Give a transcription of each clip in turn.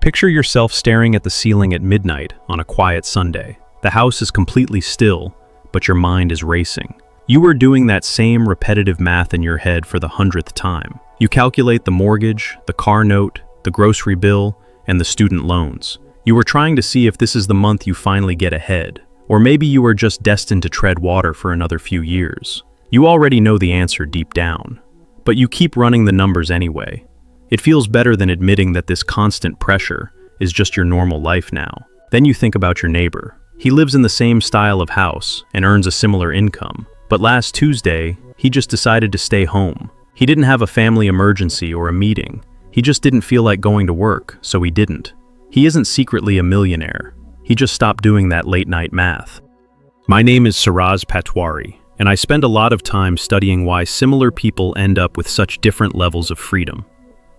Picture yourself staring at the ceiling at midnight on a quiet Sunday. The house is completely still, but your mind is racing. You are doing that same repetitive math in your head for the 100th time. You calculate the mortgage, the car note, the grocery bill, and the student loans. You are trying to see if this is the month you finally get ahead, or maybe you are just destined to tread water for another few years. You already know the answer deep down, but you keep running the numbers anyway. It feels better than admitting that this constant pressure is just your normal life now. Then you think about your neighbor. He lives in the same style of house and earns a similar income, but last Tuesday, he just decided to stay home. He didn't have a family emergency or a meeting. He just didn't feel like going to work, so he didn't. He isn't secretly a millionaire. He just stopped doing that late-night math. My name is Saraz Patwari, and I spend a lot of time studying why similar people end up with such different levels of freedom.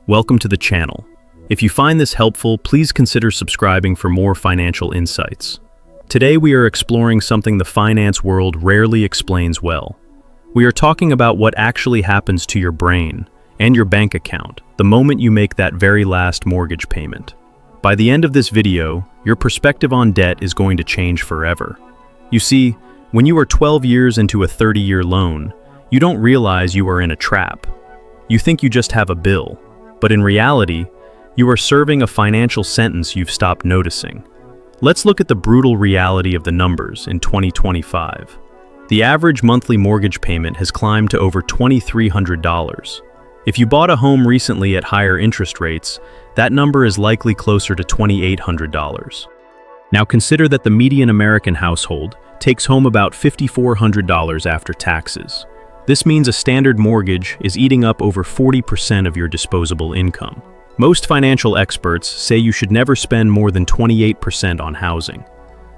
Welcome to the channel. If you find this helpful, please consider subscribing for more financial insights. Today we are exploring something the finance world rarely explains well. We are talking about what actually happens to your brain and your bank account the moment you make that very last mortgage payment. By the end of this video, your perspective on debt is going to change forever. You see, when you are 12 years into a 30-year loan, you don't realize you are in a trap. You think you just have a bill. But in reality, you are serving a financial sentence you've stopped noticing. Let's look at the brutal reality of the numbers in 2025. The average monthly mortgage payment has climbed to over $2,300. If you bought a home recently at higher interest rates, that number is likely closer to $2,800. Now consider that the median American household takes home about $5,400 after taxes. This means a standard mortgage is eating up over 40% of your disposable income. Most financial experts say you should never spend more than 28% on housing.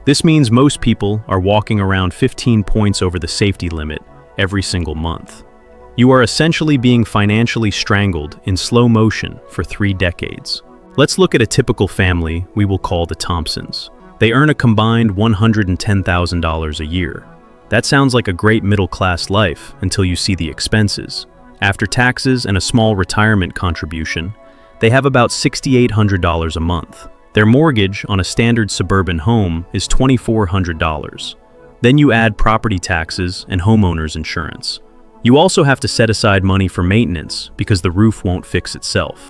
This means most people are walking around 15 points over the safety limit every single month. You are essentially being financially strangled in slow motion for 3 decades. Let's look at a typical family we will call the Thompsons. They earn a combined $110,000 a year. That sounds like a great middle-class life until you see the expenses. After taxes and a small retirement contribution, they have about $6,800 a month. Their mortgage on a standard suburban home is $2,400. Then you add property taxes and homeowners insurance. You also have to set aside money for maintenance because the roof won't fix itself.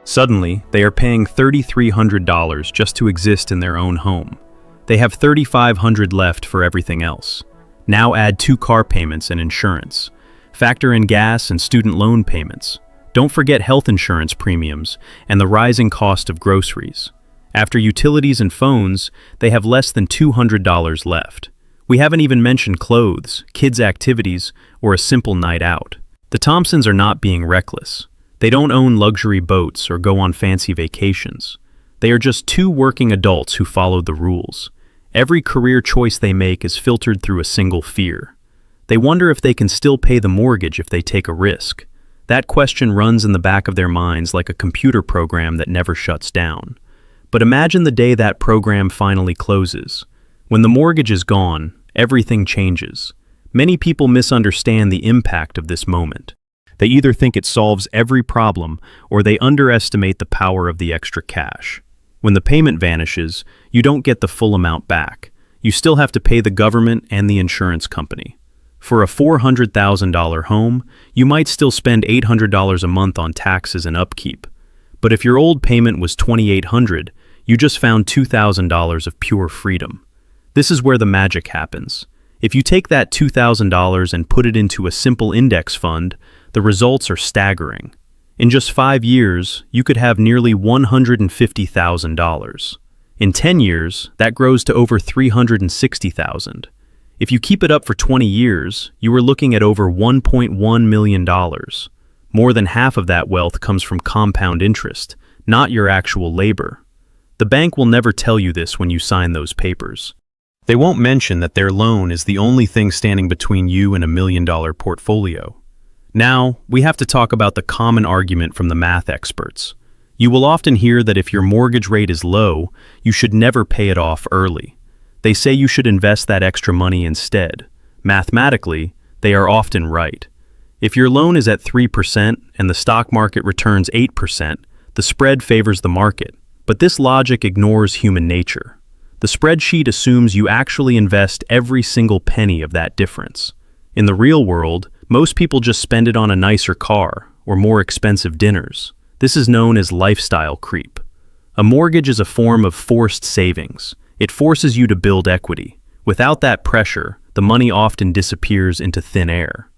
Suddenly, they are paying $3,300 just to exist in their own home. They have $3,500 left for everything else. Now add 2 car payments and insurance. Factor in gas and student loan payments. Don't forget health insurance premiums and the rising cost of groceries. After utilities and phones, they have less than $200 left. We haven't even mentioned clothes, kids' activities, or a simple night out. The Thompsons are not being reckless. They don't own luxury boats or go on fancy vacations. They are just 2 working adults who follow the rules. Every career choice they make is filtered through a single fear. They wonder if they can still pay the mortgage if they take a risk. That question runs in the back of their minds like a computer program that never shuts down. But imagine the day that program finally closes. When the mortgage is gone, everything changes. Many people misunderstand the impact of this moment. They either think it solves every problem, or they underestimate the power of the extra cash. When the payment vanishes, you don't get the full amount back. You still have to pay the government and the insurance company. For a $400,000 home, you might still spend $800 a month on taxes and upkeep. But if your old payment was $2,800, you just found $2,000 of pure freedom. This is where the magic happens. If you take that $2,000 and put it into a simple index fund, the results are staggering. In just 5 years, you could have nearly $150,000. In 10 years, that grows to over $360,000. If you keep it up for 20 years, you are looking at over $1.1 million. More than half of that wealth comes from compound interest, not your actual labor. The bank will never tell you this when you sign those papers. They won't mention that their loan is the only thing standing between you and $1 million portfolio. Now, we have to talk about the common argument from the math experts. You will often hear that if your mortgage rate is low, you should never pay it off early. They say you should invest that extra money instead. Mathematically, they are often right. If your loan is at 3% and the stock market returns 8%, the spread favors the market. But this logic ignores human nature. The spreadsheet assumes you actually invest every single penny of that difference. In the real world, most people just spend it on a nicer car or more expensive dinners. This is known as lifestyle creep. A mortgage is a form of forced savings. It forces you to build equity. Without that pressure, the money often disappears into thin air.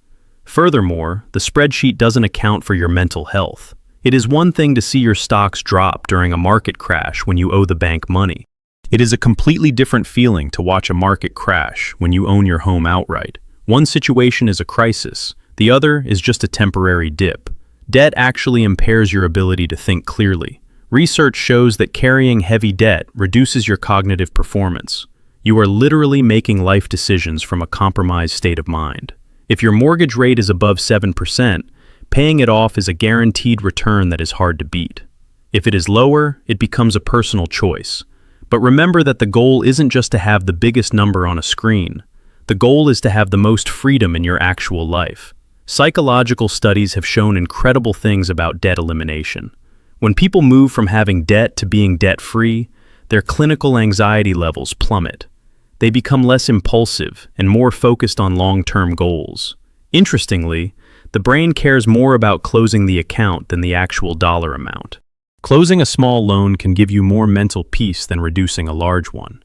Furthermore, the spreadsheet doesn't account for your mental health. It is one thing to see your stocks drop during a market crash when you owe the bank money. It is a completely different feeling to watch a market crash when you own your home outright. One situation is a crisis, the other is just a temporary dip. Debt actually impairs your ability to think clearly. Research shows that carrying heavy debt reduces your cognitive performance. You are literally making life decisions from a compromised state of mind. If your mortgage rate is above 7%, paying it off is a guaranteed return that is hard to beat. If it is lower, it becomes a personal choice. But remember that the goal isn't just to have the biggest number on a screen. The goal is to have the most freedom in your actual life. Psychological studies have shown incredible things about debt elimination. When people move from having debt to being debt-free, their clinical anxiety levels plummet. They become less impulsive and more focused on long-term goals. Interestingly, the brain cares more about closing the account than the actual dollar amount. Closing a small loan can give you more mental peace than reducing a large one.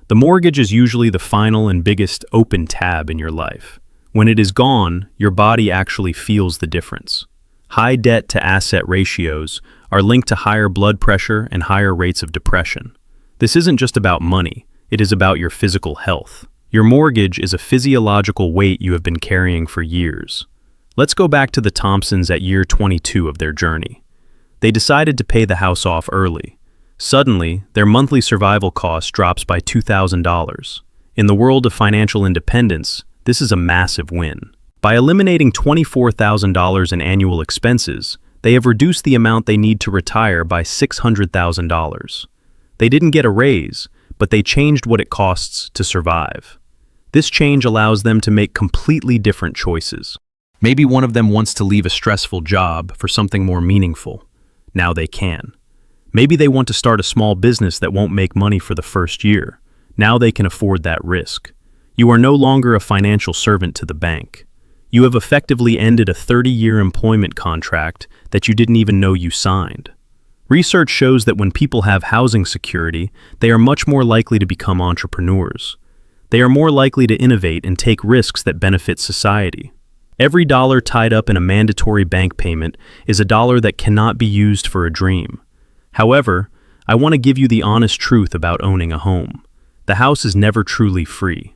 The mortgage is usually the final and biggest open tab in your life. When it is gone, your body actually feels the difference. High debt-to-asset ratios are linked to higher blood pressure and higher rates of depression. This isn't just about money, it is about your physical health. Your mortgage is a physiological weight you have been carrying for years. Let's go back to the Thompsons at year 22 of their journey. They decided to pay the house off early. Suddenly, their monthly survival cost drops by $2,000. In the world of financial independence, this is a massive win. By eliminating $24,000 in annual expenses, they have reduced the amount they need to retire by $600,000. They didn't get a raise, but they changed what it costs to survive. This change allows them to make completely different choices. Maybe one of them wants to leave a stressful job for something more meaningful. Now they can. Maybe they want to start a small business that won't make money for the first year. Now they can afford that risk. You are no longer a financial servant to the bank. You have effectively ended a 30-year employment contract that you didn't even know you signed. Research shows that when people have housing security, they are much more likely to become entrepreneurs. They are more likely to innovate and take risks that benefit society. Every dollar tied up in a mandatory bank payment is a dollar that cannot be used for a dream. However, I want to give you the honest truth about owning a home. The house is never truly free.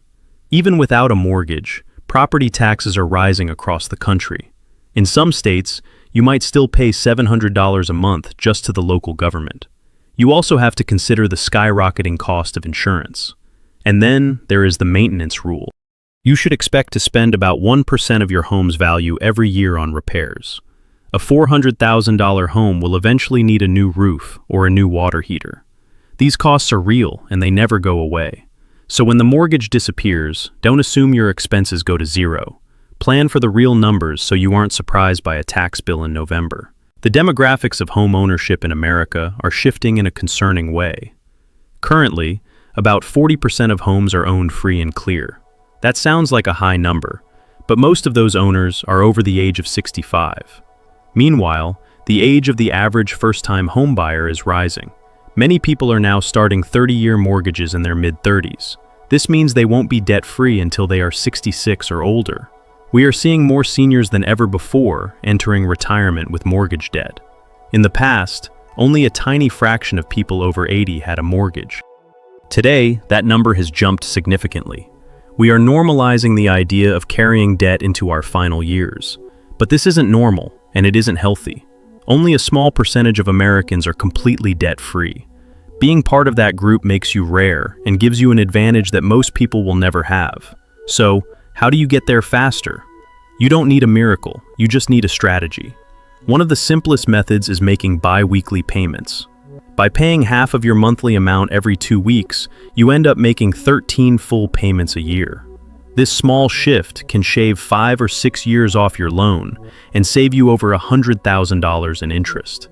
Even without a mortgage, property taxes are rising across the country. In some states, you might still pay $700 a month just to the local government. You also have to consider the skyrocketing cost of insurance. And then there is the maintenance rule. You should expect to spend about 1% of your home's value every year on repairs. A $400,000 home will eventually need a new roof or a new water heater. These costs are real and they never go away. So when the mortgage disappears, don't assume your expenses go to zero. Plan for the real numbers so you aren't surprised by a tax bill in November. The demographics of home ownership in America are shifting in a concerning way. Currently, about 40% of homes are owned free and clear. That sounds like a high number, but most of those owners are over the age of 65. Meanwhile, the age of the average first-time homebuyer is rising. Many people are now starting 30-year mortgages in their mid-30s. This means they won't be debt-free until they are 66 or older. We are seeing more seniors than ever before entering retirement with mortgage debt. In the past, only a tiny fraction of people over 80 had a mortgage. Today, that number has jumped significantly. We are normalizing the idea of carrying debt into our final years. But this isn't normal, and it isn't healthy. Only a small percentage of Americans are completely debt-free. Being part of that group makes you rare and gives you an advantage that most people will never have. So, how do you get there faster? You don't need a miracle, you just need a strategy. One of the simplest methods is making bi-weekly payments. By paying half of your monthly amount every 2 weeks, you end up making 13 full payments a year. This small shift can shave 5 or 6 years off your loan and save you over $100,000 in interest.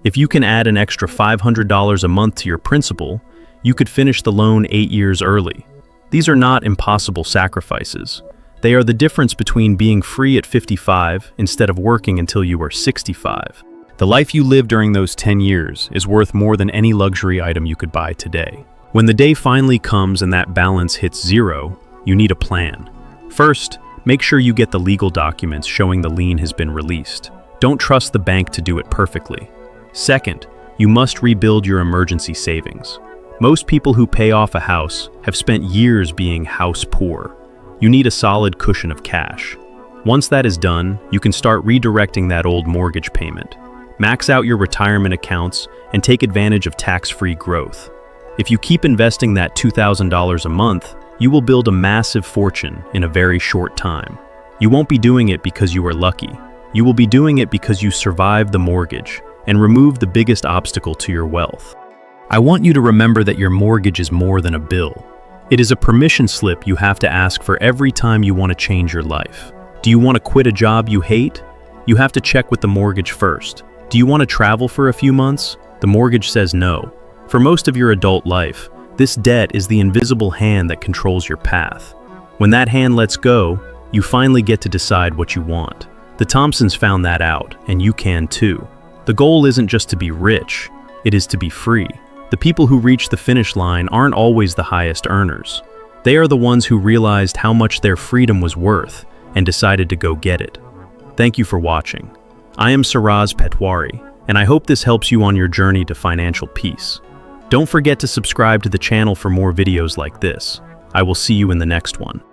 If you can add an extra $500 a month to your principal, you could finish the loan 8 years early. These are not impossible sacrifices. They are the difference between being free at 55 instead of working until you are 65. The life you live during those 10 years is worth more than any luxury item you could buy today. When the day finally comes and that balance hits zero, you need a plan. First, make sure you get the legal documents showing the lien has been released. Don't trust the bank to do it perfectly. Second, you must rebuild your emergency savings. Most people who pay off a house have spent years being house poor. You need a solid cushion of cash. Once that is done, you can start redirecting that old mortgage payment. Max out your retirement accounts and take advantage of tax-free growth. If you keep investing that $2,000 a month, you will build a massive fortune in a very short time. You won't be doing it because you are lucky. You will be doing it because you survived the mortgage and removed the biggest obstacle to your wealth. I want you to remember that your mortgage is more than a bill. It is a permission slip you have to ask for every time you want to change your life. Do you want to quit a job you hate? You have to check with the mortgage first. Do you want to travel for a few months? The mortgage says no. For most of your adult life, this debt is the invisible hand that controls your path. When that hand lets go, you finally get to decide what you want. The Thompsons found that out, and you can too. The goal isn't just to be rich, it is to be free. The people who reach the finish line aren't always the highest earners. They are the ones who realized how much their freedom was worth and decided to go get it. Thank you for watching. I am Saraz Petwari, and I hope this helps you on your journey to financial peace. Don't forget to subscribe to the channel for more videos like this. I will see you in the next one.